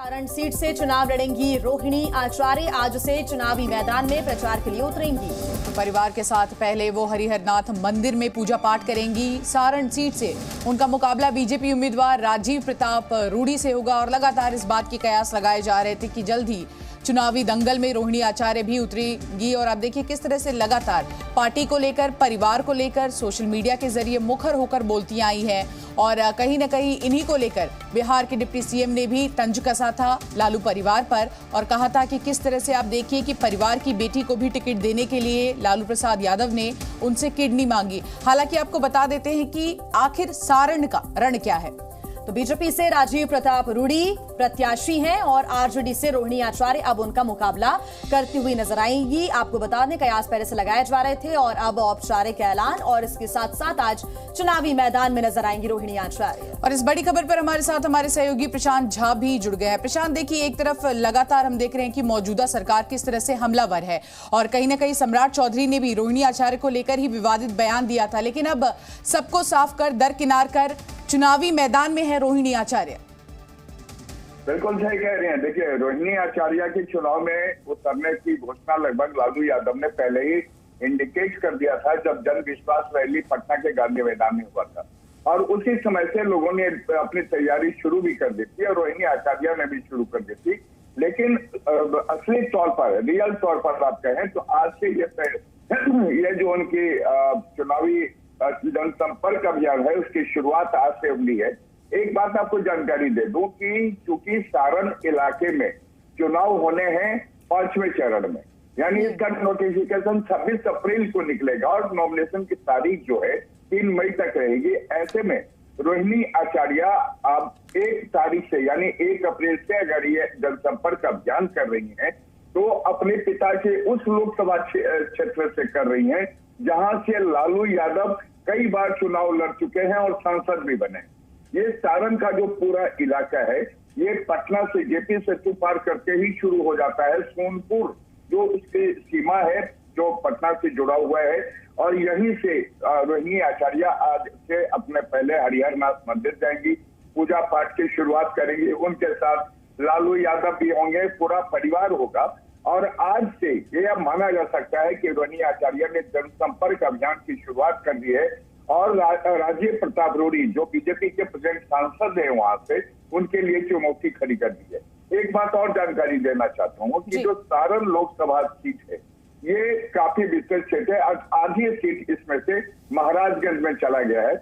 Saran seat से चुनाव लड़ेंगी रोहिणी आचार्य। आज से चुनावी मैदान में प्रचार के लिए उतरेंगी। परिवार के साथ पहले वो हरिहरनाथ मंदिर में पूजा पाठ करेंगी। सारण सीट से उनका मुकाबला बीजेपी उम्मीदवार राजीव प्रताप रूडी से होगा और लगातार इस बात की कयास लगाए जा रहे थे कि जल्द ही चुनावी दंगल में रोहिणी आचार्य भी उतरेगी। और आप देखिए किस तरह से लगातार पार्टी को लेकर, परिवार को लेकर सोशल मीडिया के जरिए मुखर होकर बोलती आई है। और कहीं न कहीं इन्हीं को लेकर बिहार के डिप्टी सीएम ने भी तंज कसा था लालू परिवार पर और कहा था कि किस तरह से आप देखिए कि परिवार की बेटी को भी टिकट देने के लिए लालू प्रसाद यादव ने उनसे किडनी मांगी। हालांकि आपको बता देते हैं कि आखिर सारण का रण क्या है। तो बीजेपी से राजीव प्रताप रूडी प्रत्याशी हैं और आरजेडी से रोहिणी आचार्य अब उनका मुकाबला करती हुई नजर आएंगी। आपको बता दें कयास पहले से लगाए जा रहे थे और अब औपचारिक ऐलान और इसके साथ साथ आज चुनावी मैदान में नजर आएंगी रोहिणी आचार्य। और इस बड़ी खबर पर हमारे साथ हमारे सहयोगी प्रशांत झा भी जुड़ गए हैं। प्रशांत, देखिए एक तरफ लगातार हम देख रहे हैं कि मौजूदा सरकार किस तरह से हमलावर है और कहीं ना कहीं सम्राट चौधरी ने भी रोहिणी आचार्य को लेकर ही विवादित बयान दिया था, लेकिन अब सबको साफ कर दरकिनार कर चुनावी मैदान में है रोहिणी आचार्य। बिल्कुल सही कह रहे हैं। देखिए, रोहिणी आचार्य के चुनाव में उतरने की घोषणा लगभग लालू यादव ने पहले ही इंडिकेट कर दिया था जब जन विश्वास रैली पटना के गांधी मैदान में हुआ था और उसी समय से लोगों ने अपनी तैयारी शुरू भी कर दी थी और रोहिणी आचार्य ने भी शुरू कर दी थी। लेकिन असली तौर पर, रियल तौर पर बात कहें तो आज से ये जो उनकी चुनावी जनसंपर्क अभियान है उसकी शुरुआत आज से हुई है। एक बात आपको जानकारी दे दूं कि चूंकि सारण इलाके में चुनाव होने हैं 5वें चरण में, यानी इसका नोटिफिकेशन 26 अप्रैल को निकलेगा और नॉमिनेशन की तारीख जो है 3 मई तक रहेगी। ऐसे में रोहिणी आचार्य अब 1 तारीख से यानी 1 अप्रैल से अगर ये जनसंपर्क अभियान कर रही हैं तो अपने पिता के उस लोकसभा क्षेत्र से कर रही हैं जहां से लालू यादव कई बार चुनाव लड़ चुके हैं और सांसद भी बने। ये सारण का जो पूरा इलाका है ये पटना से जेपी सेतु पार करके ही शुरू हो जाता है। सोनपुर जो उसकी सीमा है जो पटना से जुड़ा हुआ है और यहीं से रोहिणी आचार्य आज से अपने पहले हरिहरनाथ मंदिर जाएंगी, पूजा पाठ की शुरुआत करेंगी। उनके साथ लालू यादव भी होंगे, पूरा परिवार होगा। और आज से यह माना जा सकता है कि रोहिणी आचार्य ने जनसंपर्क अभियान की शुरुआत कर दी है और राजीव प्रताप रूडी जो बीजेपी के प्रेजेंट सांसद है वहां से, उनके लिए चुनौती खड़ी कर दी है। एक बात और जानकारी देना चाहता हूँ कि जो सारण लोकसभा सीट है ये काफी विस्तृत क्षेत्र है। आधी सीट इसमें से महाराजगंज में चला गया है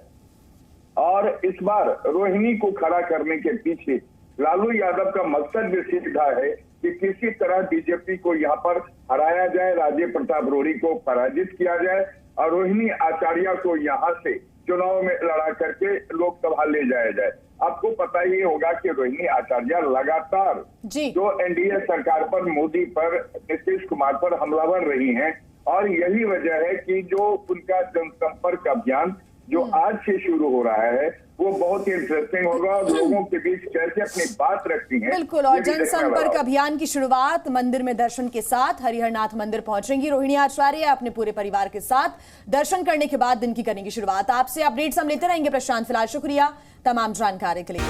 और इस बार रोहिणी को खड़ा करने के पीछे लालू यादव का मकसद भी सीधा है कि किसी तरह बीजेपी को यहाँ पर हराया जाए, राजीव प्रताप रूडी को पराजित किया जाए और रोहिणी आचार्य को यहाँ से चुनाव में लड़ा करके लोकसभा ले जाया जाए। आपको पता ही होगा कि रोहिणी आचार्य लगातार जो एनडीए सरकार पर, मोदी पर, नीतीश कुमार पर हमलावर रही हैं और यही वजह है कि जो उनका जनसंपर्क अभियान जो आज से शुरू हो रहा है वो बहुत ही इंटरेस्टिंग होगा और लोगों के बीच कैसे अपनी बात रखती हैं। बिल्कुल, और जनसंपर्क अभियान की शुरुआत मंदिर में दर्शन के साथ हरिहरनाथ मंदिर पहुंचेंगी रोहिणी आचार्य अपने पूरे परिवार के साथ। दर्शन करने के बाद दिन की करेंगी शुरुआत। आपसे अपडेट्स हम लेते रहेंगे प्रशांत। फिलहाल शुक्रिया तमाम जानकारी के लिए।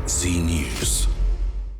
जी न्यूज़।